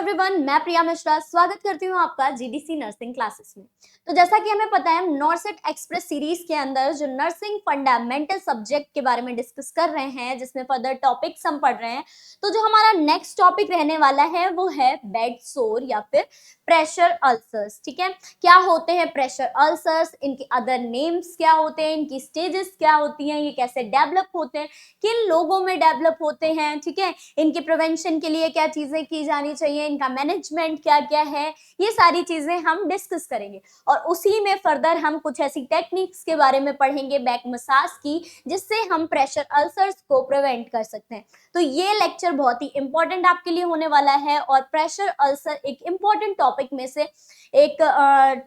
Everyone, मैं प्रिया मिश्रा स्वागत करती हूँ आपका जीडीसी नर्सिंग क्लासेस में। तो जैसा कि हमें पता है, हम नॉर्सेट एक्सप्रेस सीरीज के अंदर जो नर्सिंग फंडामेंटल सब्जेक्ट के बारे में डिस्कस कर रहे हैं, जिसमें फर्दर टॉपिक्स हम पढ़ रहे हैं। तो जो हमारा नेक्स्ट टॉपिक रहने वाला है वो है बेड सोर या फिर प्रेशर अल्सर्स। ठीक है, क्या होते हैं प्रेशर अल्सर्स, इनके अदर नेम्स क्या होते हैं, इनकी स्टेजेस क्या होती हैं, ये कैसे डेवलप होते हैं, किन लोगों में डेवलप होते हैं, ठीक है, इनके प्रिवेंशन के लिए क्या चीजें की जानी चाहिए, इनका मैनेजमेंट क्या क्या है, ये सारी चीजें हम डिस्कस करेंगे। और उसी में फर्दर हम कुछ ऐसी टेक्निक्स के बारे में पढ़ेंगे बैक मसाज की, जिससे हम प्रेशर अल्सर्स को प्रिवेंट कर सकते हैं। तो ये लेक्चर बहुत ही इंपॉर्टेंट आपके लिए होने वाला है और प्रेशर अल्सर एक इंपॉर्टेंट टॉपिक में से एक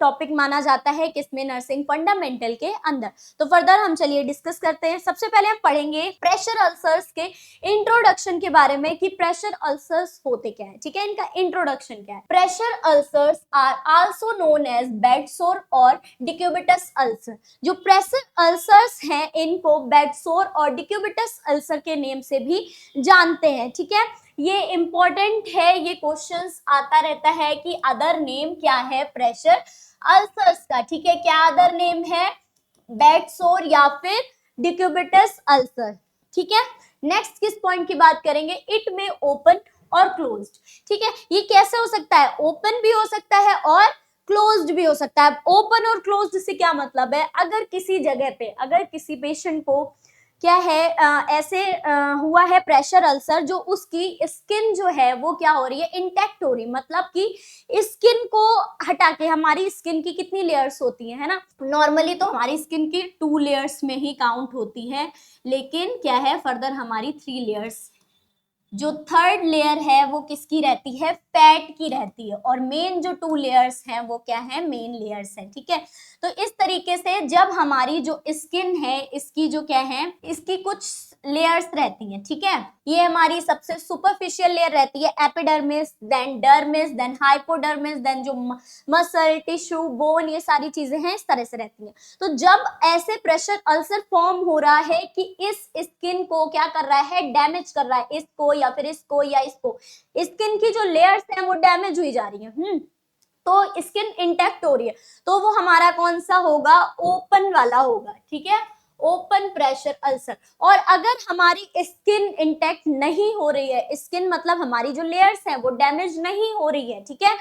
टॉपिक माना जाता है किसमें, नर्सिंग फंडामेंटल के अंदर। तो फर्दर हम चलिए डिस्कस करते हैं। सबसे पहले हम पढ़ेंगे प्रेशर अल्सर्स के इंट्रोडक्शन के बारे में कि प्रेशर अल्सर्स होते क्या है। ठीक है, इनका इंट्रोडक्शन क्या है। Pressure ulcers are also known as bed sore और डिक्यूबिटस अल्सर। जो प्रेशर अल्सर्स हैं इनको बेड सोर और डिक्यूबिटस अल्सर के नेम से भी जानते हैं। ठीक है, ये इंपॉर्टेंट है, ये क्वेश्चंस आता रहता है कि अदर नेम क्या है प्रेशर अल्सर्स का। ठीक है, क्या अदर नेम है, बेड सोर या फिर डिक्यूबिटस अल्सर। ठीक है, नेक्स्ट किस पॉइंट की बात करेंगे, इट में ओपन और क्लोज्ड। ठीक है, ये कैसे हो सकता है, ओपन भी हो सकता है और क्लोज्ड भी हो सकता है। ओपन और क्लोज्ड से क्या मतलब है, अगर किसी जगह पे, अगर किसी पेशेंट को क्या है ऐसे हुआ है प्रेशर अल्सर, जो उसकी स्किन जो है वो क्या हो रही है, इंटैक्ट हो रही, मतलब कि स्किन को हटा के, हमारी स्किन की कितनी लेयर्स होती है ना, नॉर्मली तो हमारी स्किन की 2 लेयर्स में ही काउंट होती है, लेकिन क्या है फर्दर हमारी 3 लेयर्स। जो थर्ड लेयर है वो किसकी रहती है, फैट की रहती है, और मेन जो 2 लेयर्स हैं वो क्या है, मेन लेयर्स हैं। ठीक है, तो इस तरीके से जब हमारी जो स्किन है इसकी जो क्या है, इसकी कुछ लेयर्स रहती हैं। ठीक है, ये हमारी सबसे सुपरफिशियल लेयर रहती है, epidermis, then dermis, then hypodermis, then जो मसल, टिश्यू, बोन, ये सारी चीजें हैं इस तरह से रहती हैं। तो जब ऐसे प्रेशर अल्सर फॉर्म हो रहा है कि इस स्किन को क्या कर रहा है, डैमेज कर रहा है, इसको या फिर इसको या इसको, स्किन की जो लेयर्स हैं वो डैमेज हुई जा रही है, तो स्किन इंटैक्ट हो रही है, तो वो हमारा कौन सा होगा, ओपन वाला होगा। ठीक है, ओपन प्रेशर अल्सर। और अगर हमारी स्किन इंटैक्ट नहीं हो रही है, स्किन मतलब हमारी जो लेयर्स हैं वो डैमेज नहीं हो रही है, ठीक है,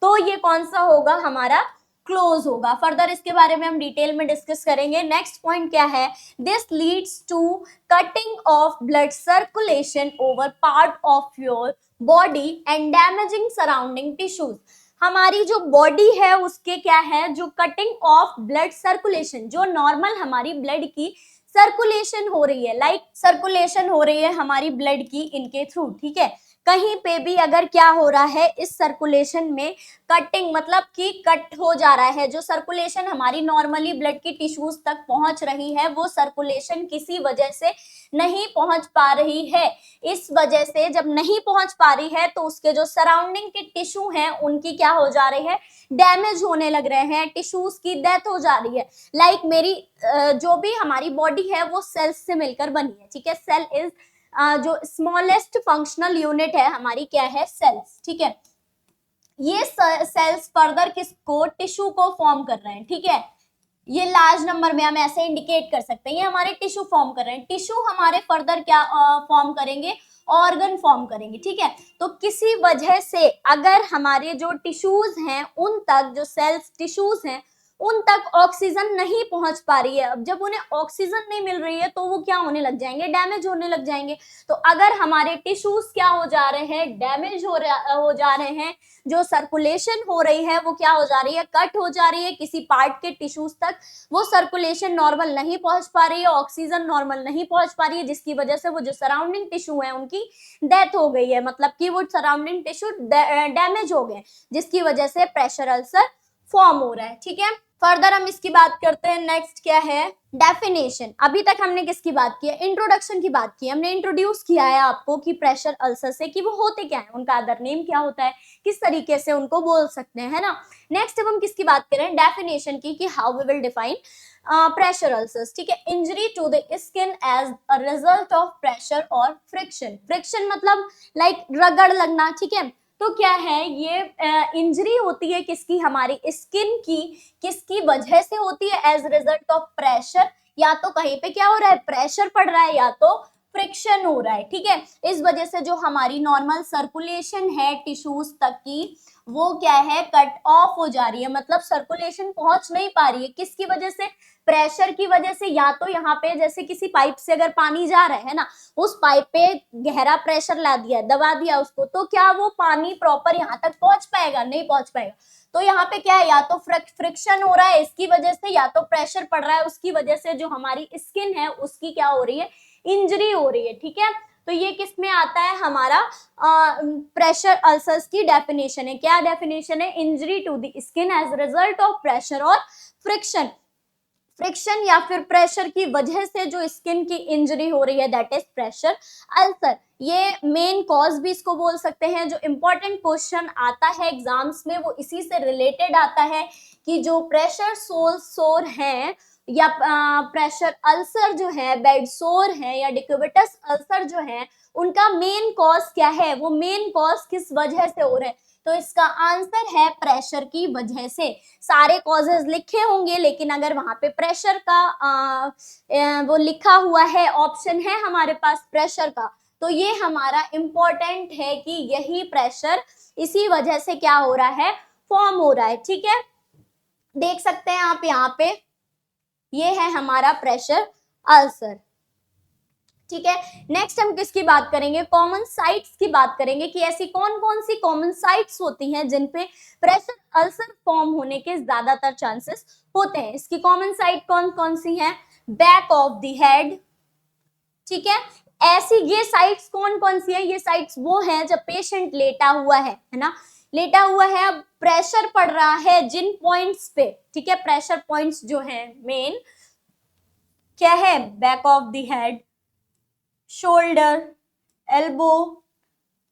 तो ये कौन सा होगा, हमारा क्लोज होगा। फर्दर इसके बारे में हम डिटेल में डिस्कस करेंगे। नेक्स्ट पॉइंट क्या है, this leads to cutting off blood circulation over part of your body and damaging surrounding tissues. हमारी जो बॉडी है उसके क्या है, जो कटिंग ऑफ ब्लड सर्कुलेशन, जो नॉर्मल हमारी ब्लड की सर्कुलेशन हो रही है, लाइक सर्कुलेशन हो रही है हमारी ब्लड की इनके थ्रू। ठीक है, कहीं पे भी अगर क्या हो रहा है, इस सर्कुलेशन में कटिंग, मतलब कि कट हो जा रहा है, जो सर्कुलेशन हमारी नॉर्मली ब्लड की टिश्यूज तक पहुंच रही है वो सर्कुलेशन किसी वजह से नहीं पहुंच पा रही है। इस वजह से जब नहीं पहुंच पा रही है तो उसके जो सराउंडिंग के टिश्यू हैं उनकी क्या हो जा रही है, डैमेज होने लग रहे हैं, टिश्यूज की डेथ हो जा रही है। लाइक मेरी जो भी हमारी बॉडी है वो सेल्स से मिलकर बनी है। ठीक है, सेल इज जो स्मॉलेस्ट फंक्शनल यूनिट है हमारी, क्या है, सेल्स। ठीक है, ये सेल्स फर्दर किसको, टिश्यू को फॉर्म कर रहे हैं। ठीक है, ये लार्ज नंबर में हम ऐसे इंडिकेट कर सकते हैं, ये हमारे टिश्यू फॉर्म कर रहे हैं। टिश्यू हमारे फर्दर क्या फॉर्म करेंगे, ऑर्गन फॉर्म करेंगे। ठीक है, तो किसी वजह से अगर हमारे जो टिश्यूज हैं उन तक, जो सेल्स टिश्यूज हैं उन तक ऑक्सीजन नहीं पहुंच पा रही है, अब जब उन्हें ऑक्सीजन नहीं मिल रही है तो वो क्या होने लग जाएंगे, डैमेज होने लग जाएंगे। तो अगर हमारे टिश्यूज क्या हो जा रहे हैं, डैमेज हो जा रहे हैं, जो सर्कुलेशन हो रही है वो क्या हो जा रही है, कट हो जा रही है किसी पार्ट के टिश्यूज तक, वो सर्कुलेशन नॉर्मल नहीं पहुंच पा रही है, ऑक्सीजन नॉर्मल नहीं पहुंच पा रही है, जिसकी वजह से वो जो सराउंडिंग टिश्यू है उनकी डेथ हो गई है, मतलब कि वो सराउंडिंग टिश्यू डैमेज हो गए, जिसकी वजह से प्रेशर अल्सर फॉर्म हो रहा है। ठीक है, फर्दर हम इसकी बात करते हैं। नेक्स्ट क्या है, डेफिनेशन। अभी तक हमने किसकी बात की है, इंट्रोडक्शन की बात की, हमने इंट्रोड्यूस किया है आपको कि प्रेशर अल्सर से कि वो होते क्या है, उनका अदर नेम क्या होता है, किस तरीके से उनको बोल सकते हैं, है ना। नेक्स्ट अब हम किसकी बात करें, डेफिनेशन की, कि how we will define pressure ulcers. ठीक है, injury to the skin as a result of pressure और फ्रिक्शन। फ्रिक्शन मतलब लाइक रगड़ लगना, ठीक है, तो क्या है ये इंजरी होती है किसकी, हमारी स्किन की, किसकी वजह से होती है, एज रिजल्ट ऑफ प्रेशर, या तो कहीं पे क्या हो रहा है प्रेशर पड़ रहा है या तो फ्रिक्शन हो रहा है, ठीक है। इस वजह से जो हमारी नॉर्मल सर्कुलेशन है टिश्यूज तक की वो क्या है कट ऑफ हो जा रही है, मतलब सर्कुलेशन पहुंच नहीं पा रही है, किसकी वजह से, प्रेशर की वजह से। या तो यहाँ पे जैसे किसी पाइप से अगर पानी जा रहा है ना, उस पाइप पे गहरा प्रेशर ला दिया, दबा दिया उसको, तो क्या वो पानी प्रॉपर यहाँ तक पहुंच पाएगा, नहीं पहुंच पाएगा। तो यहाँ पे क्या है, या तो फ्रिक्शन हो रहा है इसकी वजह से, या तो प्रेशर पड़ रहा है उसकी वजह से, जो हमारी स्किन है उसकी क्या हो रही है, इंजरी हो रही है, ठीक है। तो ये किस में आता है, हमारा प्रेशर अल्सर्स की डेफिनेशन है। क्या डेफिनेशन है, injury to the skin as result of pressure और फ्रिक्शन, फ्रिक्शन या फिर प्रेशर की वजह से जो स्किन की इंजरी हो रही है, दैट इज प्रेशर अल्सर। ये मेन कॉज भी इसको बोल सकते हैं। जो इंपॉर्टेंट क्वेश्चन आता है एग्जाम्स में वो इसी से रिलेटेड आता है कि जो प्रेशर सोर है या प्रेशर अल्सर जो है, बेड सोर है या डिक्यूबिटस अल्सर जो है, उनका मेन कॉज क्या है, वो मेन कॉज किस वजह से हो रहे हैं। तो इसका आंसर है प्रेशर की वजह से। सारे कॉजेज लिखे होंगे लेकिन अगर वहां पे प्रेशर का वो लिखा हुआ है, ऑप्शन है हमारे पास प्रेशर का, तो ये हमारा इंपॉर्टेंट है कि यही प्रेशर इसी वजह से क्या हो रहा है, फॉर्म हो रहा है, ठीक है। देख सकते हैं आप यहाँ पे, ये है हमारा प्रेशर अल्सर, ठीक है। नेक्स्ट हम किसकी बात करेंगे, कॉमन साइट्स की बात करेंगे कि ऐसी कौन कौन सी कॉमन साइट्स होती हैं जिन पे प्रेशर अल्सर फॉर्म होने के ज्यादातर चांसेस होते हैं। इसकी कॉमन साइट कौन कौन सी है, बैक ऑफ द हेड, ठीक है। ऐसी ये साइट्स कौन कौन सी है, ये साइट्स वो है जब पेशेंट लेटा हुआ है ना, लेटा हुआ है, अब प्रेशर पड़ रहा है जिन पॉइंट्स पे, ठीक है। प्रेशर पॉइंट्स जो है मेन क्या है, back of the head, shoulder, elbow,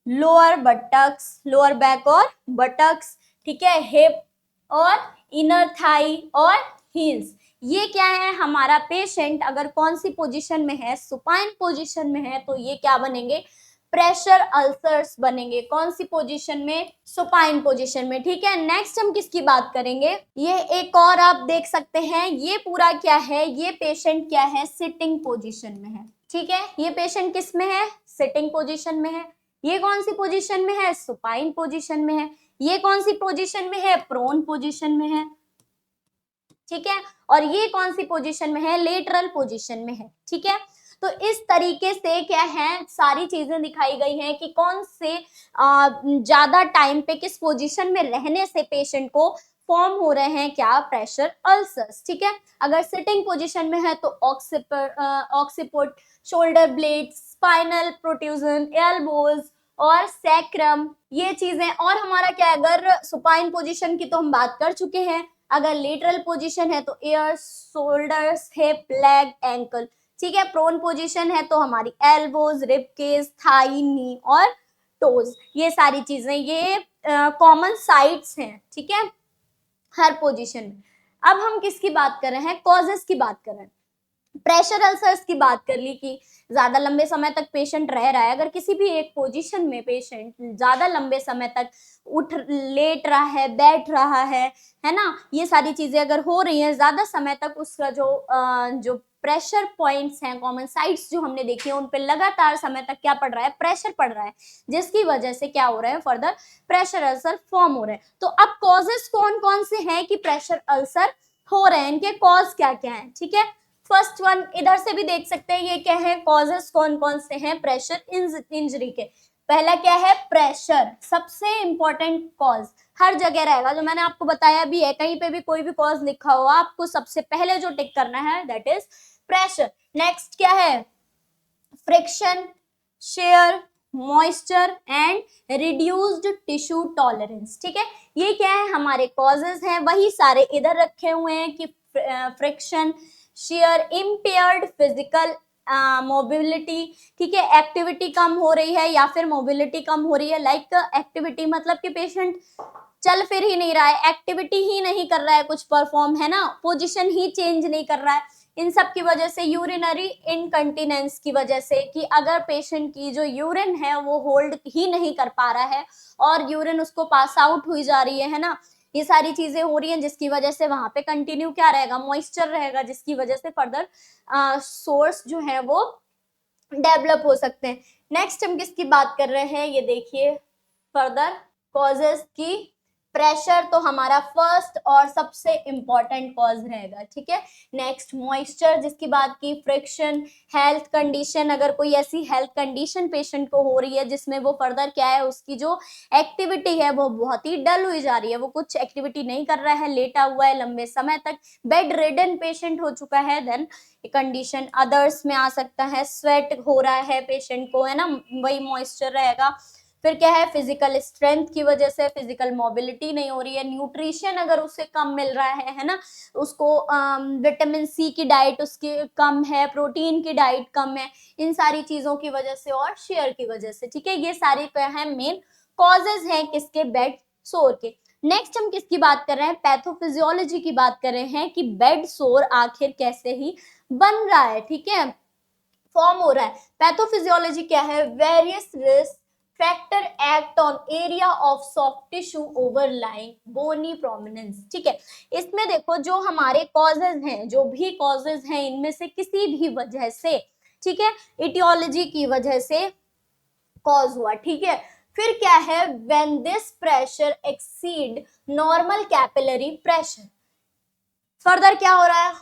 lower buttocks, lower back और बटक्स, ठीक है, हिप और इनर थाई और हील्स। ये क्या है, हमारा पेशेंट अगर कौन सी पोजीशन में है, सुपाइन पोजीशन में है, तो ये क्या बनेंगे, प्रेशर अल्सर्स बनेंगे। कौन सी पोजीशन में, सुपाइन पोजीशन में, ठीक है। नेक्स्ट हम किसकी बात करेंगे, ये एक और आप देख सकते हैं, ये पूरा क्या है, ये पेशेंट क्या है, सिटिंग पोजीशन में है, ठीक है। ये पेशेंट किस में है, सिटिंग पोजीशन में है। ये कौन सी पोजीशन में है, सुपाइन पोजीशन में है। ये कौन सी पोजीशन में है, प्रोन पोजीशन में है, ठीक है। और ये कौन सी पोजीशन में है, लेटरल पोजीशन में है, ठीक है। तो इस तरीके से क्या है, सारी चीजें दिखाई गई हैं कि कौन से ज्यादा टाइम पे किस पोजीशन में रहने से पेशेंट को फॉर्म हो रहे हैं क्या, प्रेशर अल्सर्स, ठीक है। अगर सिटिंग पोजीशन में है तो occiput, shoulder blade, spinal protrusion, elbows और सैक्रम, ये चीजें। और हमारा क्या है, अगर सुपाइन पोजीशन की तो हम बात कर चुके हैं, अगर लेटरल पोजीशन है तो air, shoulders, hip, leg, ankle, ठीक है। प्रोन पोजीशन है तो हमारी एल्बोज, रिब केस, थाई, नी और टोज, ये सारी चीजें ये कॉमन साइट्स हैं, ठीक है, हर पोजीशन में। अब हम किसकी बात कर रहे हैं, कॉजेस की बात कर रहे हैं। प्रेशर अल्सर्स की बात कर ली कि ज्यादा लंबे समय तक पेशेंट रह रहा है, अगर किसी भी एक पोजीशन में पेशेंट ज्यादा लंबे समय तक लेट रहा है, बैठ रहा है ना, ये सारी चीजें अगर हो रही हैं ज्यादा समय तक, उसका जो प्रेशर पॉइंट्स हैं, कॉमन साइट्स जो हमने देखी है, उन पे लगातार समय तक क्या पड़ रहा है, प्रेशर पड़ रहा है, जिसकी वजह से क्या हो रहा है, फर्दर प्रेशर अल्सर फॉर्म हो रहे हैं। तो अब कॉजेस कौन कौन से हैं कि प्रेशर अल्सर हो रहे हैं, इनके कॉज क्या क्या हैं, ठीक है। फर्स्ट वन इधर से भी देख सकते हैं, ये क्या है, कॉजेस कौन कौन से हैं प्रेशर इंजरी के। पहला क्या है, प्रेशर, सबसे इंपॉर्टेंट कॉज हर जगह रहेगा, जो मैंने आपको बताया भी है, कहीं पे भी कोई भी कॉज लिखा हो, आपको सबसे पहले जो टिक करना है दैट इज प्रेशर। नेक्स्ट क्या है, friction, share, moisture and reduced tissue tolerance, ठीक है। ये क्या है, हमारे कॉजेज हैं, वही सारे इधर रखे हुए हैं कि friction, share, impaired physical mobility, ठीक है, एक्टिविटी कम हो रही है या फिर मोबिलिटी कम हो रही है। लाइक एक्टिविटी मतलब कि पेशेंट चल फिर ही नहीं रहा है, एक्टिविटी ही नहीं कर रहा है, कुछ परफॉर्म, है ना, पोजीशन ही चेंज नहीं कर रहा है, इन सब की वजह से, यूरिनरी इनकंटिनेंस की वजह से, कि अगर पेशेंट की जो यूरिन है वो होल्ड ही नहीं कर पा रहा है और यूरिन उसको पास आउट हुई जा रही है ना, ये सारी चीजें हो रही हैं जिसकी वजह से वहां पे कंटिन्यू क्या रहेगा, मॉइस्चर रहेगा, जिसकी वजह से फर्दर सोर्स जो है वो डेवलप हो सकते हैं। नेक्स्ट हम किसकी बात कर रहे हैं, ये देखिए फर्दर कॉजेस की। प्रेशर तो हमारा फर्स्ट और सबसे इंपॉर्टेंट कॉज रहेगा, ठीक है। नेक्स्ट मॉइस्चर जिसकी बात की, फ्रिक्शन, हेल्थ कंडीशन, अगर कोई ऐसी हेल्थ कंडीशन पेशेंट को हो रही है जिसमें वो फर्दर क्या है, उसकी जो एक्टिविटी है वो बहुत ही डल हुई जा रही है, वो कुछ एक्टिविटी नहीं कर रहा है, लेटा हुआ है लंबे समय तक, बेड रिडन पेशेंट हो चुका है, देन कंडीशन। अदर्स में आ सकता है स्वेट हो रहा है पेशेंट को, है ना, वही मॉइस्चर रहेगा। फिर क्या है, फिजिकल स्ट्रेंथ की वजह से फिजिकल मोबिलिटी नहीं हो रही है, न्यूट्रिशन अगर उसे कम मिल रहा है ना, उसको विटामिन सी की डाइट उसकी कम है, प्रोटीन की डाइट कम है, इन सारी चीजों की वजह से और शेयर की वजह से, ठीक है। ये सारे क्या है, मेन कॉजेज हैं किसके, बेड सोर के। नेक्स्ट हम किसकी बात कर रहे हैं, पैथोफिजियोलॉजी की बात कर रहे हैं कि बेड सोर आखिर कैसे ही बन रहा है, ठीक है, फॉर्म हो रहा है। पैथोफिजियोलॉजी क्या है, various risk factor act on area of soft tissue overlying bony prominence, ठीक है। इसमें देखो जो हमारे कॉजेज हैं, जो भी कॉजेज हैं, इनमें से किसी भी वजह से, ठीक है, इटियोलॉजी की वजह से कॉज हुआ, ठीक है। फिर क्या है, when this pressure exceed normal capillary pressure, further क्या हो रहा है,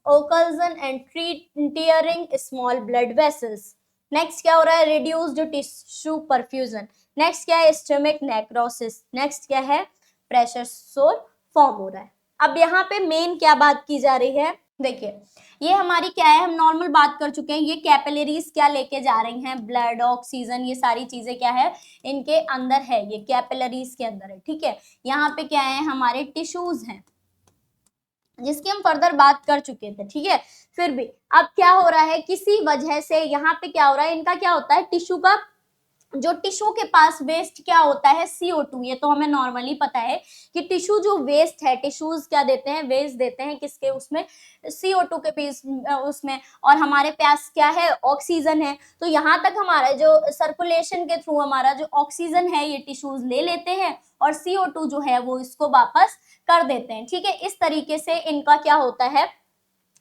occlusion and tearing small blood vessels. Next क्या हो रहा है, रिड्यूस्ड टिश्यू परफ्यूजन। नेक्स्ट क्या है, स्टमक नेक्रोसिस। नेक्स्ट क्या है, प्रेशर सोर फॉर्म हो रहा है। अब यहाँ पे मेन क्या बात की जा रही है, देखिए ये हमारी क्या है, हम नॉर्मल बात कर चुके हैं, ये कैपिलरीज क्या लेके जा रही हैं, ब्लड, ऑक्सीजन, ये सारी चीजें क्या है इनके अंदर है, ये कैपिलरीज के अंदर है, ठीक है। यहाँ पे क्या है, हमारे टिश्यूज हैं जिसकी हम फर्दर बात कर चुके थे, ठीक है। फिर भी अब क्या हो रहा है, किसी वजह से यहाँ पे क्या हो रहा है, इनका क्या होता है, टिश्यू का जो टिश्यू के पास वेस्ट क्या होता है, CO2। ये तो हमें नॉर्मली पता है कि टिश्यू जो वेस्ट है, टिश्यूज क्या देते हैं, वेस्ट देते हैं किसके, उसमें CO2 के पीस उसमें, और हमारे पास क्या है, ऑक्सीजन है। तो यहाँ तक हमारा जो सर्कुलेशन के थ्रू हमारा जो ऑक्सीजन है ये टिश्यूज ले लेते हैं और CO2 जो है वो इसको वापस कर देते हैं, ठीक है। इस तरीके से इनका क्या होता है,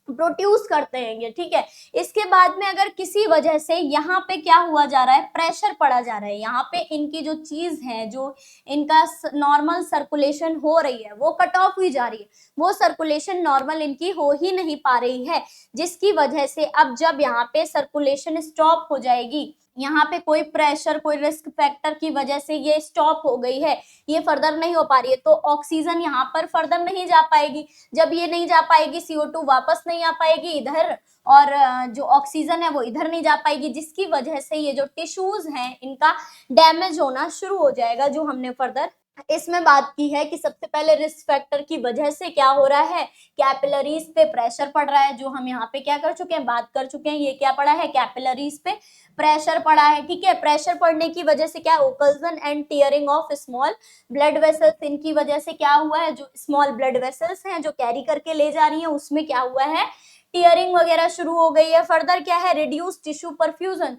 प्रोड्यूस करते हैं ये, ठीक है। इसके बाद में अगर किसी वजह से यहाँ पे क्या हुआ जा रहा है, प्रेशर पड़ा जा रहा है, यहाँ पे इनकी जो चीज है, जो इनका नॉर्मल सर्कुलेशन हो रही है वो कट ऑफ हुई जा रही है, वो सर्कुलेशन नॉर्मल इनकी हो ही नहीं पा रही है, जिसकी वजह से अब जब यहाँ पे सर्कुलेशन स्टॉप हो जाएगी, यहाँ पे कोई प्रेशर, कोई रिस्क फैक्टर की वजह से ये स्टॉप हो गई है, ये फर्दर नहीं हो पा रही है, तो ऑक्सीजन यहाँ पर फर्दर नहीं जा पाएगी। जब ये नहीं जा पाएगी, CO2 वापस नहीं आ पाएगी इधर, और जो ऑक्सीजन है वो इधर नहीं जा पाएगी, जिसकी वजह से ये जो टिश्यूज हैं इनका डैमेज होना शुरू हो जाएगा, जो हमने फर्दर इसमें बात की है कि सबसे पहले रिस्क फैक्टर की वजह से क्या हो रहा है, कैपिलरीज पे प्रेशर पड़ रहा है, जो हम यहाँ पे क्या कर चुके हैं, बात कर चुके हैं, ये क्या पड़ा है, कैपिलरीज पे प्रेशर पड़ा है, ठीक है। प्रेशर पड़ने की वजह से क्या, occlusion and tearing of small blood vessels, इनकी वजह से क्या हुआ है, जो स्मॉल ब्लड वेसल्स हैं जो कैरी करके ले जा रही है, उसमें क्या हुआ है, टीयरिंग वगैरह शुरू हो गई है। फर्दर क्या है, reduce tissue perfusion.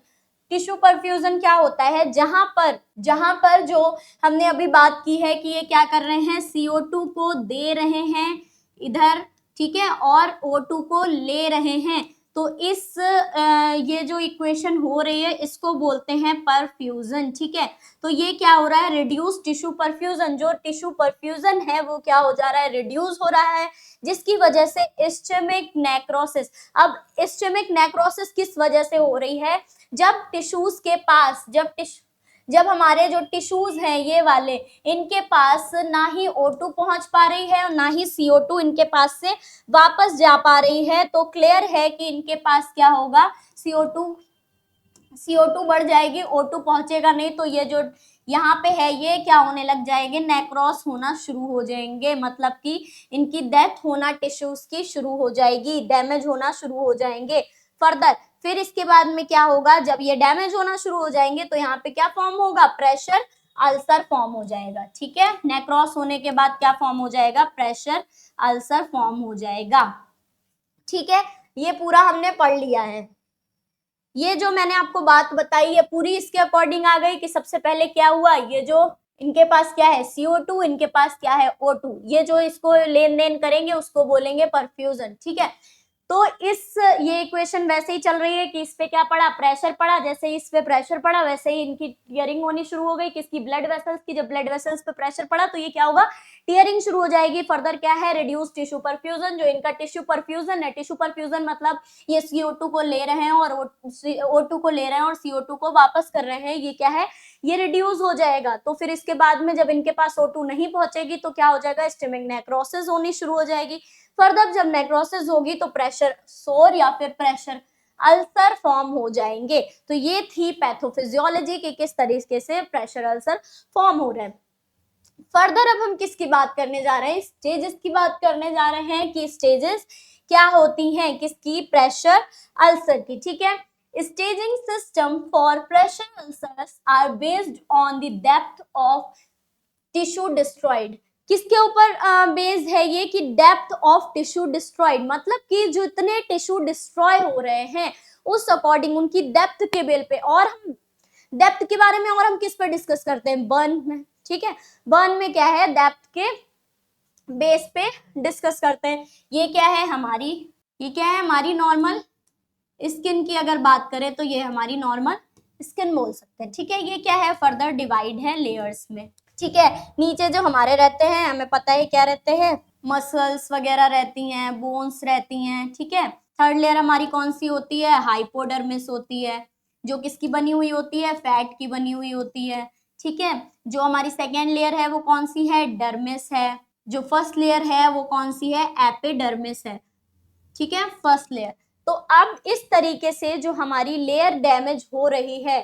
Tissue perfusion क्या होता है, जहां पर जो हमने अभी बात की है कि ये क्या कर रहे हैं, CO2 को दे रहे हैं इधर, ठीक है, और O2 को ले रहे हैं, तो इस ये जो इक्वेशन हो रही है इसको बोलते हैं परफ्यूजन, ठीक है। तो ये क्या हो रहा है, रिड्यूस टिश्यू परफ्यूजन, जो टिश्यू परफ्यूजन है वो क्या हो जा रहा है, रिड्यूस हो रहा है, जिसकी वजह से इस्चेमिक नेक्रोसिस। अब इस्चेमिक नेक्रोसिस किस वजह से हो रही है, जब टिश्यूज के पास, जब हमारे जो टिश्यूज हैं ये वाले, इनके पास ना ही O2 पहुंच पा रही है और ना ही CO2 इनके पास से वापस जा पा रही है, तो क्लियर है कि इनके पास क्या होगा, CO2 बढ़ जाएगी, O2 पहुंचेगा नहीं, तो ये जो यहाँ पे है ये क्या होने लग जाएंगे, नेक्रोस होना शुरू हो जाएंगे, मतलब कि इनकी डेथ होना टिश्यूज की शुरू हो जाएगी, डैमेज होना शुरू हो जाएंगे फर्दर। फिर इसके बाद में क्या होगा, जब ये डैमेज होना शुरू हो जाएंगे तो यहाँ पे क्या फॉर्म होगा, प्रेशर अल्सर फॉर्म हो जाएगा, ठीक है। नेक्रोस होने के बाद क्या फॉर्म हो जाएगा, प्रेशर अल्सर फॉर्म हो जाएगा, ठीक है। ये पूरा हमने पढ़ लिया है। ये जो मैंने आपको बात बताई है पूरी इसके अकॉर्डिंग आ गई कि सबसे पहले क्या हुआ, ये जो इनके पास क्या है CO2, इनके पास क्या है O2, ये जो इसको लेन देन करेंगे उसको बोलेंगे परफ्यूजन, ठीक है। तो ये इक्वेशन वैसे ही चल रही है कि इस पे क्या पड़ा, प्रेशर पड़ा, जैसे ही इस पे प्रेशर पड़ा वैसे ही इनकी टियरिंग होनी शुरू हो गई, किसकी, ब्लड वेसल्स की। जब ब्लड वेसल्स पे प्रेशर पड़ा तो ये क्या होगा, टियरिंग शुरू हो जाएगी। फर्दर क्या है, रिड्यूस टिश्यू परफ्यूजन, जो इनका टिश्यू परफ्यूजन है। टिश्यू परफ्यूजन मतलब ये CO2 को ले रहे हैं और O2 को ले रहे हैं और CO2 को वापस कर रहे हैं, ये क्या है, ये रिड्यूस हो जाएगा। तो फिर इसके बाद में जब इनके पास O2 नहीं पहुंचेगी तो क्या हो जाएगा, स्टमक नेक्रोसिस होनी शुरू हो जाएगी। फर्दर जब नेक्रोसिस होगी तो प्रेशर सोर या फिर प्रेशर अल्सर फॉर्म हो जाएंगे। तो ये थी पैथोफिजियोलॉजी कि किस तरीके से प्रेशर अल्सर फॉर्म हो रहे हैं। फर्दर अब हम किसकी बात करने जा रहे हैं, स्टेजेस की बात करने जा रहे हैं कि स्टेजेस क्या होती हैं किसकी, प्रेशर अल्सर की, ठीक है। Staging system for pressure ulcers are based on the depth of tissue destroyed. किसके ऊपर बेस्ड है ये, कि डेप्थ ऑफ टिश्यू डिस्ट्रॉयड, मतलब कि जितने टिश्यू डिस्ट्रॉय हो रहे हैं उस अकॉर्डिंग उनकी डेप्थ के बेल पे। और हम डेप्थ के बारे में और हम किस पर डिस्कस करते हैं, बर्न में, ठीक है। बर्न में क्या है, डेप्थ के बेस पे डिस्कस करते हैं। ये क्या है हमारी, ये क्या है हमारी नॉर्मल स्किन की अगर बात करें तो ये हमारी नॉर्मल स्किन बोल सकते हैं, ठीक है। ये क्या है, फर्दर डिवाइड है लेयर्स में, ठीक है। नीचे जो हमारे रहते हैं, हमें पता है क्या रहते हैं, मसल्स वगैरह रहती हैं, बोन्स रहती हैं, ठीक है। थर्ड लेयर हमारी कौन सी होती है, हाइपोडर्मिस होती है, जो किसकी बनी हुई होती है, फैट की बनी हुई होती है, ठीक है। जो हमारी सेकेंड लेयर है वो कौन सी है, डर्मिस है। जो फर्स्ट लेयर है वो कौन सी है, एपिडर्मिस है, ठीक है, फर्स्ट लेयर। तो अब इस तरीके से जो हमारी लेयर डैमेज हो रही है,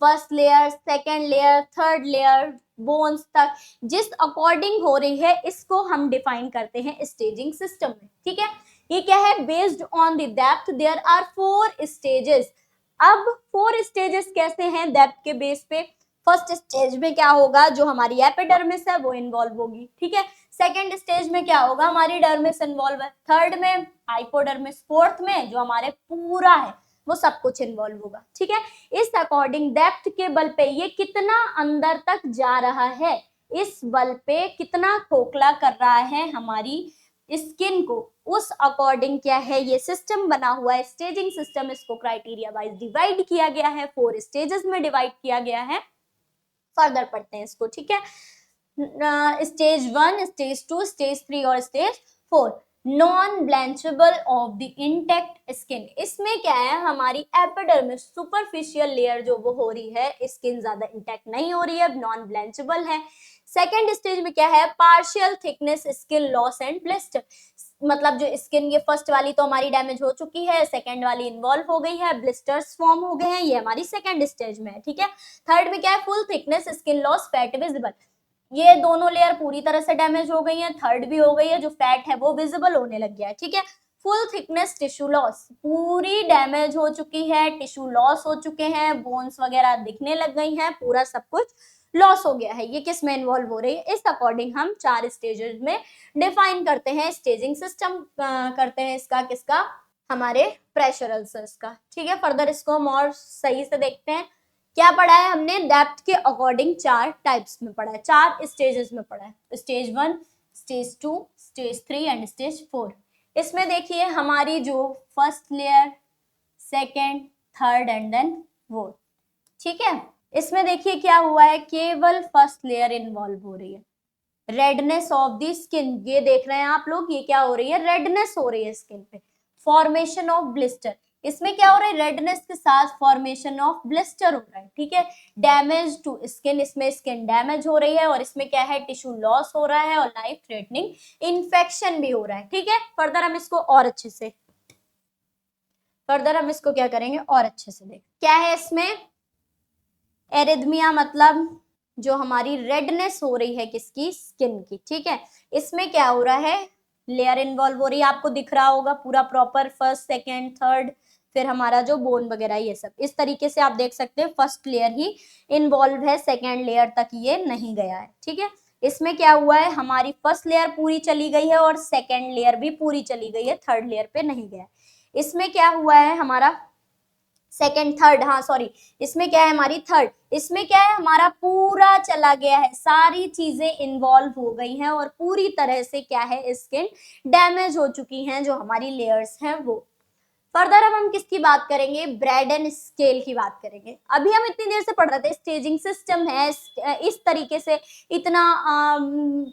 first layer, second layer, third layer, bones तक, जिस अकॉर्डिंग हो रही है इसको हम डिफाइन करते हैं स्टेजिंग सिस्टम में, ठीक है। ये क्या है, based on the depth there are 4 stages. अब 4 स्टेजेस कैसे हैं डेप्थ के बेस पे, फर्स्ट स्टेज में क्या होगा, जो हमारी एपिडर्मिस है वो इन्वॉल्व होगी, ठीक है। सेकेंड स्टेज में क्या होगा, हमारी डर्मिस इन्वॉल्व है, थर्ड में हाइपोडर्मिस, फोर्थ में जो हमारे पूरा है वो सब कुछ इन्वॉल्व होगा, ठीक है। इस अकॉर्डिंग डेप्थ के बल पे ये कितना अंदर तक जा रहा है, इस बल पे कितना खोखला कर रहा है हमारी स्किन को, उस अकॉर्डिंग क्या है ये सिस्टम बना हुआ है, स्टेजिंग सिस्टम। इसको क्राइटेरिया वाइज डिवाइड किया गया है, 4 स्टेजेस में डिवाइड किया गया है। फर्दर पढ़ते हैं इसको, ठीक है। स्टेज 1, स्टेज 2, स्टेज 3 और stage 4। Non blanchable of the intact skin, इसमें क्या है, हमारी एपिडर्मिस सुपरफिशियल लेयर जो वो हो रही है, स्किन ज्यादा इंटैक्ट नहीं हो रही है, नॉन ब्लैंचेबल है। सेकेंड स्टेज में क्या है, partial thickness skin loss and blister, मतलब जो स्किन, ये फर्स्ट वाली तो हमारी डैमेज हो चुकी है, सेकेंड वाली इन्वॉल्व हो गई है, ब्लिस्टर्स फॉर्म हो गए हैं, ये हमारी सेकेंड स्टेज में है, ठीक है। थर्ड में क्या है, full thickness skin loss, fat visible, ये दोनों लेयर पूरी तरह से डैमेज हो गई है, थर्ड भी हो गई है, जो फैट है वो विजिबल होने लग गया है, ठीक है। फुल थिकनेस टिश्यू लॉस, पूरी डैमेज हो चुकी है, टिश्यू लॉस हो चुके हैं, बोन्स वगैरह दिखने लग गई हैं, पूरा सब कुछ लॉस हो गया है। ये किस में इन्वॉल्व हो रही है, इस अकॉर्डिंग हम 4 स्टेजेस में डिफाइन करते हैं, स्टेजिंग सिस्टम करते हैं इसका, किसका, हमारे प्रेशर अल्सर्स का, ठीक है। फर्दर इसको हम और सही से देखते हैं। क्या पढ़ा है हमने, डेप्थ के अकॉर्डिंग 4 टाइप्स में पढ़ा है, 4 स्टेजेस में पढ़ा है, stage 1, stage 2, stage 3 and stage 4। इसमें देखिए हमारी जो first layer, second, third and then fourth, ठीक है। इसमें देखिए क्या हुआ है, केवल फर्स्ट लेयर इन्वॉल्व हो रही है, रेडनेस ऑफ द स्किन, ये देख रहे हैं आप लोग, ये क्या हो रही है, रेडनेस हो रही है स्किन पे, फॉर्मेशन ऑफ ब्लिस्टर, इसमें क्या हो रहा है, रेडनेस के साथ फॉर्मेशन ऑफ ब्लिस्टर हो रहा है, ठीक है। डैमेज टू स्किन, इसमें स्किन डैमेज हो रही है, और इसमें क्या है, टिश्यू लॉस हो रहा है, और लाइफ थ्रेटनिंग इन्फेक्शन भी हो रहा है, ठीक है। फर्दर हम इसको और अच्छे से, क्या करेंगे और अच्छे से देख, क्या है इसमें, एरिथमिया, मतलब जो हमारी रेडनेस हो रही है किसकी, स्किन की, ठीक है। इसमें क्या हो रहा है, लेयर इन्वॉल्व हो रही है, आपको दिख रहा होगा पूरा प्रॉपर, फर्स्ट, सेकेंड, थर्ड, फिर हमारा जो बोन वगैरह, ये सब इस तरीके से आप देख सकते हैं, फर्स्ट लेयर ही इन्वॉल्व है, सेकेंड लेयर तक ये नहीं गया है, ठीक है। इसमें क्या हुआ है, हमारी फर्स्ट लेयर पूरी चली गई है और सेकेंड लेयर भी पूरी चली गई है, थर्ड लेयर पे नहीं गया है। इसमें क्या हुआ है हमारा सेकंड थर्ड, हाँ सॉरी, इसमें क्या है हमारी थर्ड, इसमें क्या है हमारा पूरा चला गया है, सारी चीजें इन्वॉल्व हो गई हैं और पूरी तरह से क्या है स्किन डैमेज हो चुकी हैं, जो हमारी लेयर्स हैं वो। फर्दर अब हम किसकी बात करेंगे, ब्रैडन स्केल की बात करेंगे। अभी हम इतनी देर से पढ़ रहे थे स्टेजिंग सिस्टम है, इस तरीके से इतना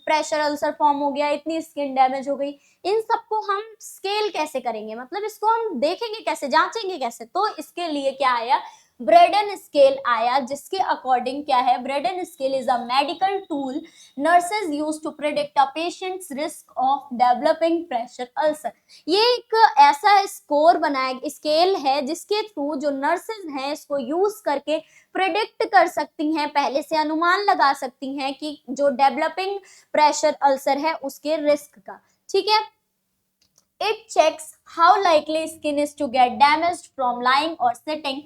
प्रेशर अल्सर फॉर्म हो गया, इतनी स्किन डैमेज हो गई, इन सबको हम स्केल कैसे करेंगे, मतलब इसको हम देखेंगे कैसे, जांचेंगे कैसे, तो इसके लिए क्या आया, ब्रेडन स्केल आया, जिसके अकॉर्डिंग क्या है, Braden scale is a medical tool nurses use to predict a patient's risk of developing pressure ulcer. ये एक ऐसा स्कोर बनाया स्केल है जिसके थ्रू जो नर्सेज हैं इसको यूज करके प्रिडिक्ट कर सकती हैं, पहले से अनुमान लगा सकती हैं कि जो डेवलपिंग प्रेशर अल्सर है उसके रिस्क का, ठीक है। It checks how likely skin is to get damaged from lying or sitting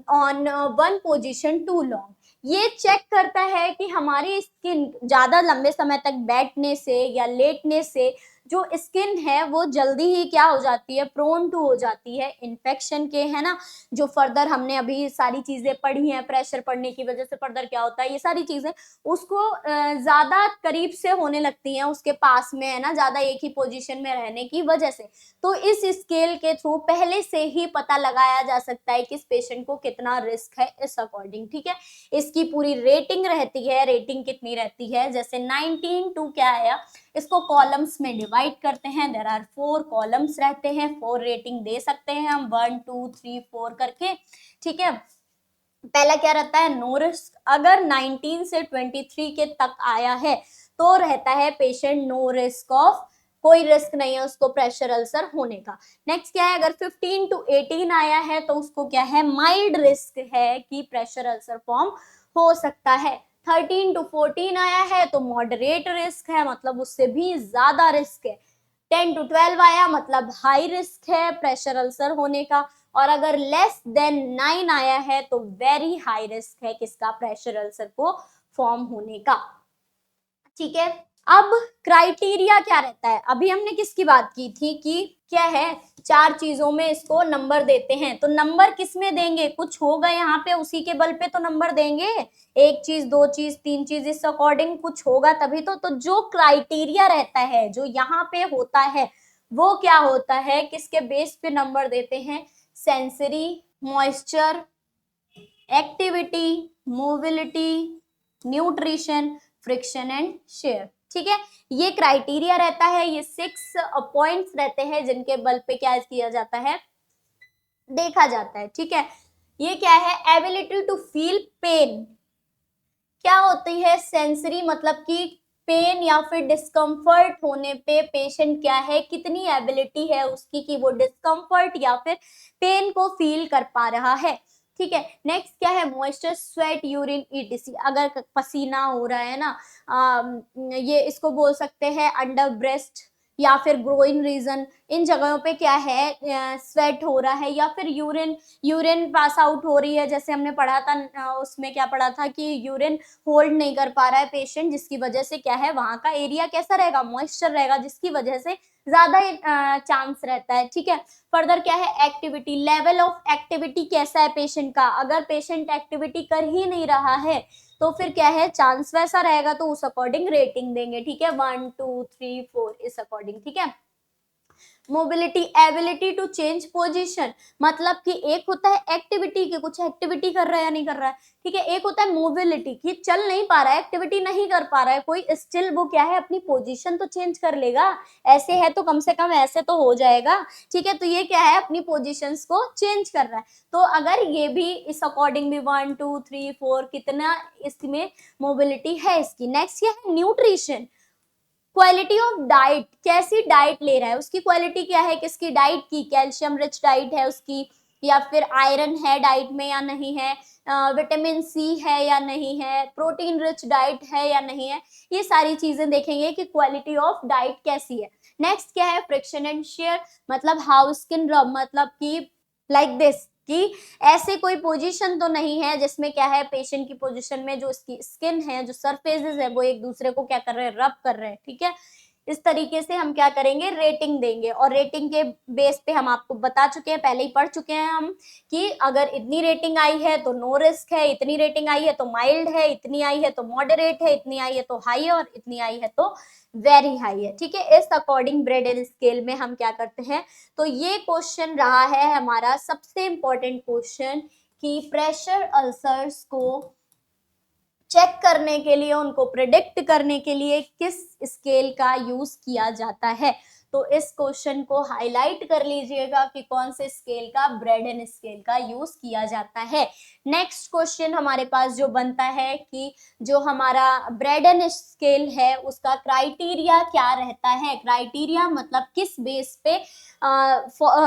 on one position too long. ये चेक करता है कि हमारी स्किन ज्यादा लंबे समय तक बैठने से या लेटने से जो स्किन है वो जल्दी ही क्या हो जाती है, प्रोन टू हो जाती है इन्फेक्शन के, है ना। जो फर्दर हमने अभी सारी चीजें पढ़ी हैं, प्रेशर पड़ने की वजह से फर्दर क्या होता है, ये सारी चीजें उसको ज्यादा करीब से होने लगती हैं, उसके पास में, है ना, ज्यादा एक ही पोजीशन में रहने की वजह से। तो इस स्केल के थ्रू पहले से ही पता लगाया जा सकता है कि इस पेशेंट को कितना रिस्क है इस अकॉर्डिंग, ठीक है। इसकी पूरी रेटिंग रहती है, रेटिंग कितनी रहती है, जैसे 19 टू क्या आया, इसको कॉलम्स में डिवाइड करते हैं, देयर आर 4 कॉलम्स रहते हैं, 4 रेटिंग दे सकते हैं हम 1 2 3 4 करके, ठीक है। पहला क्या रहता है, नो रिस्क, अगर 19 से 23 के तक आया है तो रहता है पेशेंट नो रिस्क ऑफ, कोई रिस्क नहीं है उसको प्रेशर अल्सर होने का। नेक्स्ट क्या है, अगर 15 टू 18 आया है तो उसको क्या है, माइल्ड रिस्क है कि प्रेशर अल्सर फॉर्म हो सकता है। 13 टू 14 आया है तो मॉडरेट रिस्क है, मतलब उससे भी ज्यादा रिस्क है। 10 टू 12 आया मतलब हाई रिस्क है प्रेशर अल्सर होने का, और अगर लेस देन 9 आया है तो वेरी हाई रिस्क है किसका, प्रेशर अल्सर को फॉर्म होने का, ठीक है। अब क्राइटेरिया क्या रहता है, अभी हमने किसकी बात की थी कि क्या है, 4 चीजों में इसको नंबर देते हैं, तो नंबर किस में देंगे, कुछ होगा यहाँ पे उसी के बल पे तो नंबर देंगे, 1 चीज 2 चीज 3 चीज, इस अकॉर्डिंग कुछ होगा तभी तो जो क्राइटेरिया रहता है जो यहाँ पे होता है वो क्या होता है, किसके बेस पे नंबर देते हैं, sensory, moisture, activity, mobility, nutrition, friction and share, ठीक है। ये क्राइटेरिया रहता है, ये 6 पॉइंट्स रहते हैं जिनके बल पे क्या किया जाता है, देखा जाता है, ठीक है। ये क्या है, एबिलिटी टू फील पेन, क्या होती है, सेंसरी मतलब कि पेन या फिर डिस्कम्फर्ट होने पे पेशेंट क्या है, कितनी एबिलिटी है उसकी कि वो डिस्कम्फर्ट या फिर पेन को फील कर पा रहा है, ठीक है। नेक्स्ट क्या है, मॉइस्चर, स्वेट, यूरिन, ईटीसी, अगर पसीना हो रहा है ना, ये इसको बोल सकते हैं अंडर ब्रेस्ट या फिर ग्रोइन रीजन, इन जगहों पे क्या है, स्वेट हो रहा है या फिर यूरिन यूरिन पास आउट हो रही है, जैसे हमने पढ़ा था उसमें क्या पढ़ा था कि यूरिन होल्ड नहीं कर पा रहा है पेशेंट, जिसकी वजह से क्या है वहां का एरिया कैसा रहेगा, मॉइस्चर रहेगा, जिसकी वजह से ज्यादा चांस रहता है, ठीक है। फर्दर क्या है, एक्टिविटी, लेवल ऑफ एक्टिविटी कैसा है पेशेंट का, अगर पेशेंट एक्टिविटी कर ही नहीं रहा है तो फिर क्या है, चांस वैसा रहेगा, तो उस अकॉर्डिंग रेटिंग देंगे, ठीक है, 1 2 3 4 इस अकॉर्डिंग, ठीक है। Mobility, ability to change position, मतलब कि एक होता है एक्टिविटी की कुछ एक्टिविटी कर रहा है या नहीं कर रहा है, ठीक है, एक होता है मोबिलिटी की चल नहीं पा रहा है, एक्टिविटी नहीं कर पा रहा है कोई, स्टिल वो क्या है अपनी पोजीशन तो चेंज कर लेगा, ऐसे है तो कम से कम ऐसे तो हो जाएगा, ठीक है। तो ये क्या है, अपनी पोजीशंस को चेंज कर रहा है, तो अगर ये भी इस अकॉर्डिंग भी 1 2 3 4 कितना इसमें मोबिलिटी है इसकी। नेक्स्ट क्या है, न्यूट्रिशन, क्वालिटी ऑफ डाइट, कैसी डाइट ले रहा है, उसकी क्वालिटी क्या है, किसकी डाइट की, कैल्शियम रिच डाइट है उसकी, या फिर आयरन है डाइट में या नहीं है, विटामिन सी है या नहीं है, प्रोटीन रिच डाइट है या नहीं है, ये सारी चीजें देखेंगे कि क्वालिटी ऑफ डाइट कैसी है। नेक्स्ट क्या है, फ्रिक्शन एंड शेयर, मतलब हाउ स्किन रब, मतलब कि लाइक दिस, कि ऐसे कोई पोजीशन तो नहीं है जिसमें क्या है, पेशेंट की पोजीशन में जो इसकी स्किन है, जो सरफेसेस है वो एक दूसरे को क्या कर रहे हैं, रब कर रहे हैं, ठीक है। इस तरीके से हम क्या करेंगे, रेटिंग देंगे। और रेटिंग के बेस पे हम आपको बता चुके हैं, पहले ही पढ़ चुके हैं हम, कि अगर इतनी रेटिंग आई है तो नो रिस्क है, इतनी रेटिंग आई है तो माइल्ड है, इतनी आई है तो मॉडरेट है, इतनी आई है तो हाई है, और इतनी आई है तो वेरी हाई है। ठीक है, इस अकॉर्डिंग ब्रेडेल स्केल में हम क्या करते हैं। तो ये क्वेश्चन रहा है हमारा सबसे इंपॉर्टेंट क्वेश्चन, कि प्रेशर अल्सर्स को चेक करने के लिए, उनको प्रिडिक्ट करने के लिए किस स्केल का यूज किया जाता है। तो इस क्वेश्चन को हाईलाइट कर लीजिएगा कि कौन से स्केल का, ब्रेडन स्केल का यूज किया जाता है। नेक्स्ट क्वेश्चन हमारे पास जो बनता है कि जो हमारा ब्रेडन स्केल है उसका क्राइटेरिया क्या रहता है। क्राइटेरिया मतलब किस बेस पे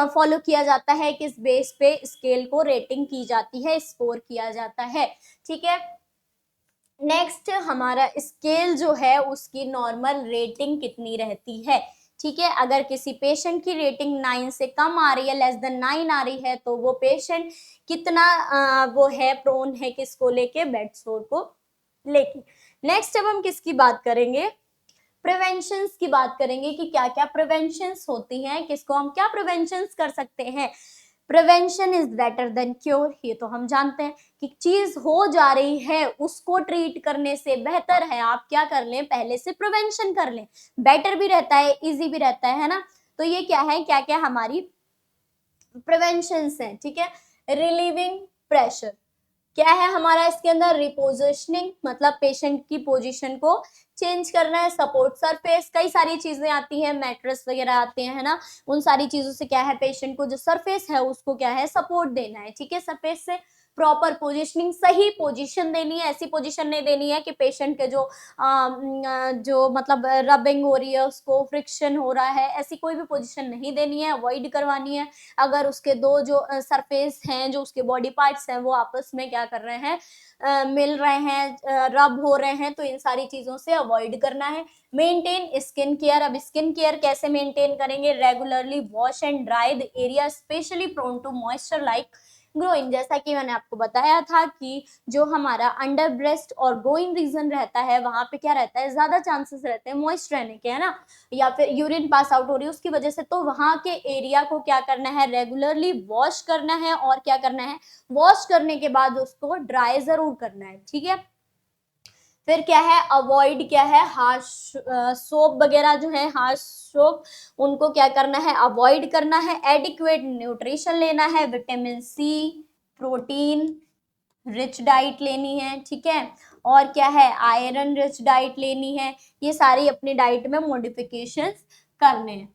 फॉलो किया जाता है, किस बेस पे स्केल को रेटिंग की जाती है, स्कोर किया जाता है। ठीक है, नेक्स्ट हमारा स्केल जो है उसकी नॉर्मल रेटिंग कितनी रहती है। ठीक है, अगर किसी पेशेंट की रेटिंग 9 से कम आ रही है, लेस देन 9 आ रही है, तो वो पेशेंट कितना वो है, प्रोन है किसको लेके, बेड सोर को लेके। नेक्स्ट अब हम किसकी बात करेंगे, प्रिवेंशंस की बात करेंगे कि क्या क्या प्रिवेंशंस होती हैं, किसको हम क्या प्रिवेंशंस कर सकते हैं। Prevention is better than cure, ये तो हम जानते हैं कि चीज हो जा रही है उसको ट्रीट करने से बेहतर है आप क्या कर लें, पहले से प्रिवेंशन कर लें। बेटर भी रहता है, इजी भी रहता है ना। तो ये क्या है, क्या क्या हमारी प्रिवेंशंस हैं। ठीक है, रिलीविंग प्रेशर क्या है हमारा इसके अंदर, रिपोजिशनिंग मतलब पेशेंट की पोजीशन को चेंज करना है। सपोर्ट सरफेस, कई सारी चीजें आती हैं, मैट्रेस वगैरह आते हैं, है ना। उन सारी चीजों से क्या है, पेशेंट को जो सरफेस है उसको क्या है, सपोर्ट देना है। ठीक है, सरफेस से प्रॉपर पोजीशनिंग, सही पोजीशन देनी है। ऐसी पोजीशन नहीं देनी है कि पेशेंट के जो मतलब रबिंग हो रही है उसको फ्रिक्शन हो रहा है, ऐसी कोई भी पोजीशन नहीं देनी है, अवॉइड करवानी है। अगर उसके दो जो सरफेस हैं, जो उसके बॉडी पार्ट्स हैं, वो आपस में क्या कर रहे हैं, मिल रहे हैं, रब हो रहे हैं, तो इन सारी चीजों से अवॉइड करना है। मेंटेन स्किन केयर, अब स्किन केयर कैसे मेंटेन करेंगे, regularly wash and dry the area specially prone to moisture like groin. जैसा कि मैंने आपको बताया था कि जो हमारा अंडर ब्रेस्ट और ग्रोइंग रीजन रहता है वहां पे क्या रहता है, ज्यादा चांसेस रहते हैं मॉइस्ट रहने के, है ना, या फिर यूरिन पास आउट हो रही है उसकी वजह से। तो वहां के एरिया को क्या करना है, रेगुलरली वॉश करना है। और क्या करना है, वॉश करने के बाद उसको ड्राई जरूर करना है। ठीक है, फिर क्या है, अवॉइड क्या है, हार्श सोप वगैरह जो है, हार्श सोप, उनको क्या करना है, अवॉइड करना है। एडिक्वेट न्यूट्रिशन लेना है, vitamin C, protein rich diet लेनी है। ठीक है, और क्या है, आयरन रिच डाइट लेनी है। ये सारी अपनी डाइट में मॉडिफिकेशंस करने हैं।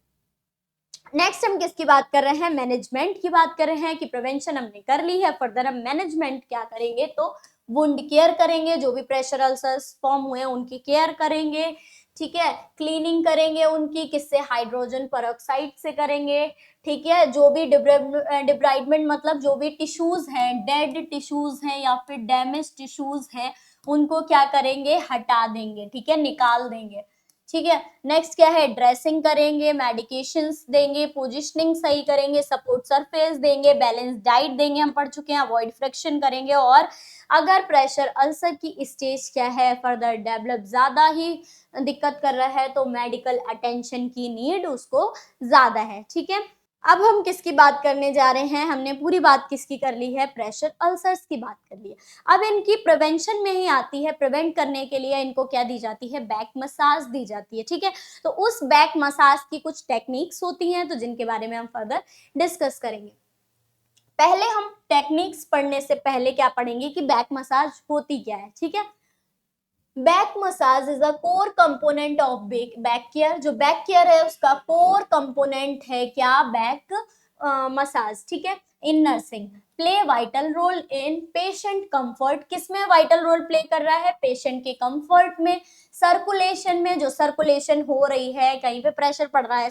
नेक्स्ट हम किसकी बात कर रहे हैं, मैनेजमेंट की बात कर रहे हैं कि प्रिवेंशन हमने कर ली है, फर्दर हम मैनेजमेंट क्या करेंगे, तो वुंड केयर करेंगे, जो भी प्रेशर अल्सर्स फॉर्म हुए हैं उनकी केयर करेंगे। ठीक है, क्लीनिंग करेंगे उनकी, किससे, हाइड्रोजन पेरोक्साइड से करेंगे। ठीक है, जो भी डिब्राइडमेंट मतलब जो भी टिश्यूज हैं, डेड टिश्यूज हैं या फिर डैमेज टिश्यूज हैं, उनको क्या करेंगे, हटा देंगे। ठीक है, निकाल देंगे। ठीक है, नेक्स्ट क्या है, ड्रेसिंग करेंगे, मेडिकेशंस देंगे, पोजिशनिंग सही करेंगे, सपोर्ट सरफेस देंगे, बैलेंस डाइट देंगे, हम पढ़ चुके हैं, अवॉइड फ्रिक्शन करेंगे। और अगर प्रेशर अल्सर की स्टेज क्या है, फर्दर डेवलप ज्यादा ही दिक्कत कर रहा है, तो मेडिकल अटेंशन की नीड उसको ज्यादा है। ठीक है, अब हम किसकी बात करने जा रहे हैं, हमने पूरी बात किसकी कर ली है, प्रेशर अल्सर्स की बात कर ली है। अब इनकी प्रिवेंशन में ही आती है, प्रिवेंट करने के लिए इनको क्या दी जाती है, बैक मसाज दी जाती है। ठीक है, तो उस बैक मसाज की कुछ टेक्निक्स होती हैं, तो जिनके बारे में हम फर्दर डिस्कस करेंगे। पहले हम टेक्निक्स पढ़ने से पहले क्या पढ़ेंगे कि बैक मसाज होती क्या है। ठीक है, back massage is a core component of back care. जो बैक केयर है उसका कोर कंपोनेंट है क्या, बैक मसाज। ठीक है, in nursing play vital role in patient comfort, किसमें वाइटल रोल प्ले कर रहा है, पेशेंट के कंफर्ट में, सर्कुलेशन में, जो सर्कुलेशन हो रही है, कहीं पे प्रेशर पड़ रहा है,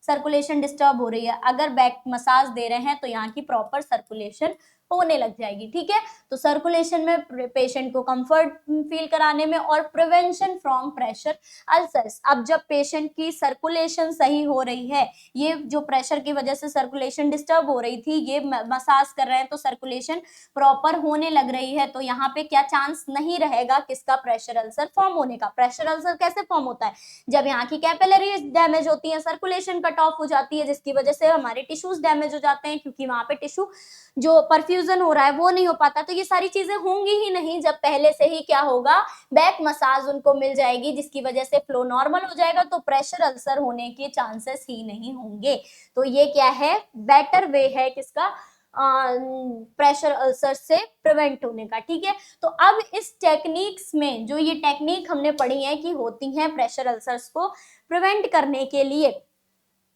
सर्कुलेशन डिस्टर्ब हो रही है, अगर बैक मसाज दे रहे हैं तो यहाँ की प्रॉपर सर्कुलेशन होने लग जाएगी, ठीक है। तो सर्कुलेशन में पेशेंट को कंफर्ट फील कराने में और प्रिवेंशन फ्रॉम प्रेशर अल्सर्स। अब जब पेशेंट की सर्कुलेशन सही हो रही है, ये जो प्रेशर की वजह से सर्कुलेशन डिस्टर्ब हो रही थी, ये मसाज कर रहे हैं तो सर्कुलेशन प्रॉपर होने लग रही है, तो यहाँ पे क्या चांस नहीं रहेगा किसका, प्रेशर अल्सर फॉर्म होने का। प्रेशर अल्सर कैसे फॉर्म होता है, जब यहाँ की कैपिलरीज डैमेज होती है, सर्कुलेशन कट ऑफ हो जाती है, जिसकी वजह से हमारे टिश्यूज डैमेज हो जाते हैं, क्योंकि वहां पे टिश्यू जो परफ्यूजन हो रहा है वो नहीं हो पाता। तो ये सारी चीजें होंगी ही नहीं जब पहले से ही क्या होगा, बैक मसाज उनको मिल जाएगी, जिसकी वजह से फ्लो नॉर्मल हो जाएगा, तो प्रेशर अल्सर होने के चांसेस ही नहीं होंगे। तो ये क्या है, बेटर वे है किसका, प्रेशर अल्सर से प्रिवेंट होने का, ठीक है। तो अब इस टेक्निक्स में जो ये टेक्निक हमने पढ़ी है कि होती हैं प्रेशर अल्सर्स को प्रिवेंट करने के लिए,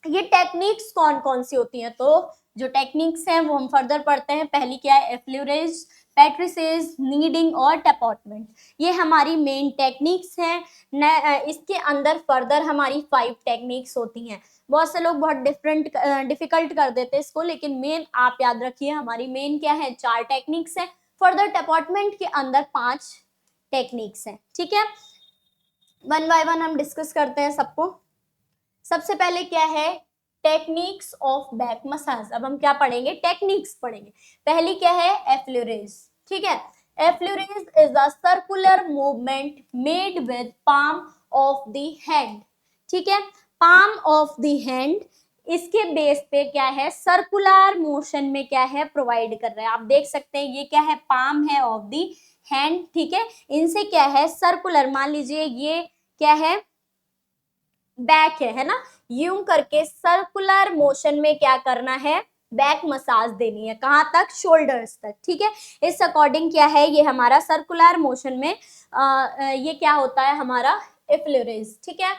ये टेक्निक्स कौन कौन सी होती हैं, तो जो टेक्निक्स हैं वो हम फर्दर पढ़ते हैं। पहली क्या है, एफ्लूरेज, पैट्रिसेज, नीडिंग और टैपॉटमेंट, ये हमारी मेन टेक्निक्स हैं। इसके अंदर फर्दर हमारी 5 टेक्निक्स होती हैं। बहुत से लोग बहुत डिफिकल्ट कर देते हैं इसको, लेकिन मेन आप याद रखिए हमारी मेन क्या है, 4 टेक्निक्स हैं। फर्दर टैपॉटमेंट के अंदर 5 टेक्निक्स हैं, ठीक है। वन बाय वन हम डिस्कस करते हैं सबको। सबसे पहले क्या है, टेक्निक्स ऑफ बैक मसाज। अब हम क्या पढ़ेंगे, टेक्निक्स पढ़ेंगे। पहली क्या है, एफ्लूरेज, ठीक है। Effleurage is the circular movement made with palm of the hand, ठीक है। पाम ऑफ द हैंड, इसके बेस पे क्या है, सर्कुलर मोशन में क्या है, प्रोवाइड कर रहे हैं। आप देख सकते हैं ये क्या है, पाम है ऑफ द हैंड, ठीक है। इनसे क्या है, सर्कुलर, मान लीजिए ये क्या है, बैक है ना, यूं करके सर्कुलर मोशन में क्या करना है, बैक मसाज देनी है, कहां तक, शोल्डर्स तक, ठीक है। इस अकॉर्डिंग क्या है, ये हमारा सर्कुलर मोशन में ये क्या होता है हमारा, एफ्लूरेज, ठीक है।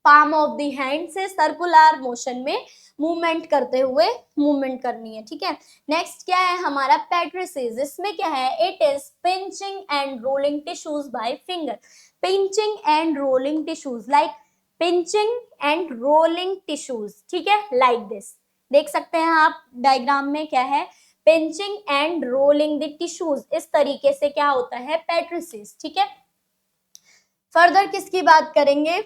पाम ऑफ द हैंड से सर्कुलर मोशन में मूवमेंट करते हुए मूवमेंट करनी है, ठीक है। नेक्स्ट क्या है हमारा, पैट्रिसेज, इसमें क्या है, it is pinching and rolling tissues by finger. Pinching and rolling tissues, like pinching and rolling tissues, ठीक है, लाइक दिस। देख सकते हैं आप डायग्राम में क्या है, pinching and rolling the tissues, इस तरीके से क्या होता है, पैट्रिसेज, ठीक है। फर्दर किसकी बात करेंगे,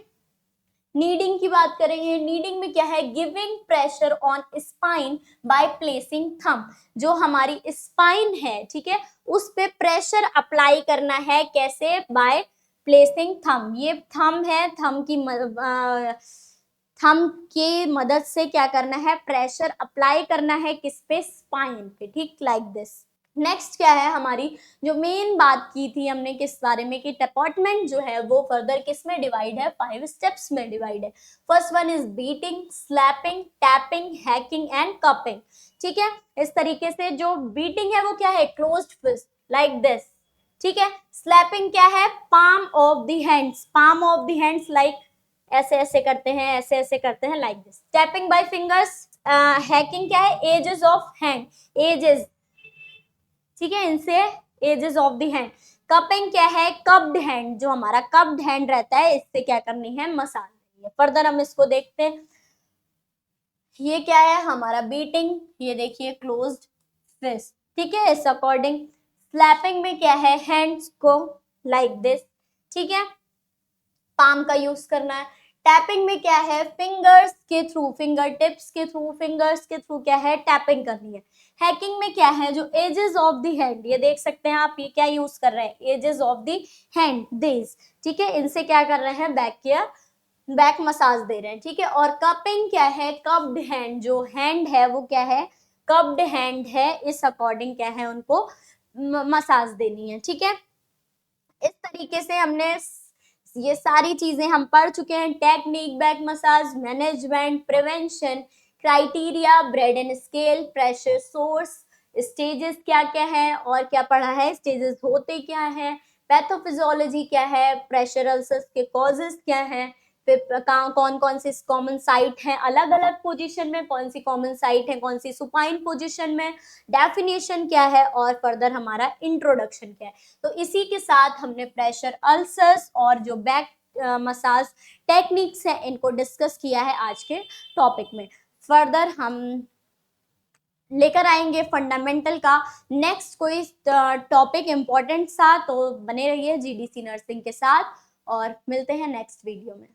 नीडिंग की बात करेंगे। नीडिंग में क्या है, giving pressure on spine by placing thumb, जो हमारी स्पाइन है, ठीक है, उस पे प्रेशर अप्लाई करना है, कैसे, बाय प्लेसिंग थंब। ये थंब है, थंब की मदद से क्या करना है, प्रेशर अप्लाई करना है किस पे, स्पाइन पे, ठीक, लाइक दिस। नेक्स्ट क्या है हमारी, जो मेन बात की थी हमने किस बारे में, कि टैपॉटमेंट जो है वो फर्दर किस में डिवाइड है, 5 स्टेप्स में डिवाइड है। First one is beating, slapping, tapping, hacking and cupping, ठीक है। इस तरीके से जो बीटिंग है वो क्या है, क्लोज्ड फिस्ट, लाइक दिस, ठीक है। स्लैपिंग क्या है, palm of the hands, palm of the hands, like ऐसे ऐसे करते हैं, ऐसे ऐसे करते हैं, like this. Tapping by fingers, hacking क्या है, एजेस ऑफ हैंड, एजेस, ठीक है, इनसे edges of the hand. Cupping क्या है, कप्ड हैंड, जो हमारा कप्ड हैंड रहता है, इससे क्या करनी है, मसाज करनी है। फर्दर हम इसको देखते हैं, ये क्या है हमारा, बीटिंग, ये देखिए क्लोज्ड फिस्ट, ठीक है, इस अकॉर्डिंग। स्लैपिंग में क्या है, हैंड्स को लाइक दिस, ठीक है, पाम का यूज करना है। टैपिंग में क्या है, फिंगर्स के थ्रू, फिंगर टिप्स के थ्रू, फिंगर्स के थ्रू क्या है, टैपिंग करनी है। हैकिंग में क्या है, जो एजेस ऑफ द हैंड, ये देख सकते हैं आप, ये क्या यूज कर रहे हैं, edges of the hand, this, ठीक है, इनसे क्या कर रहे हैं, बैक मसाज दे रहे हैं, ठीक है। और कपिंग क्या है, कप्ड हैंड, जो हैंड है वो क्या है, कप्ड हैंड है, इस अकॉर्डिंग क्या है, उनको मसाज देनी है, ठीक है। इस तरीके से हमने ये सारी चीजें हम पढ़ चुके हैं, technique, back massage, management, prevention, criteria, bread and scale, pressure source, stages क्या क्या है, और क्या पढ़ा है, स्टेजेस होते क्या है, पैथोफिजियोलॉजी क्या है, प्रेशर अल्सर्स के कॉजेस क्या है, फिर कौन कौन सी कॉमन साइट है, अलग अलग पोजीशन में कौन सी कॉमन साइट है, कौन सी सुपाइन पोजीशन में, डेफिनेशन क्या है, और फर्दर हमारा इंट्रोडक्शन क्या है। तो इसी के साथ हमने प्रेशर अल्सर्स और जो बैक मसाज टेक्निक्स है इनको डिस्कस किया है आज के टॉपिक में। फर्दर हम लेकर आएंगे फंडामेंटल का नेक्स्ट कोई टॉपिक इम्पोर्टेंट सा। तो बने रहिए जीडीसी नर्सिंग के साथ और मिलते हैं नेक्स्ट वीडियो में।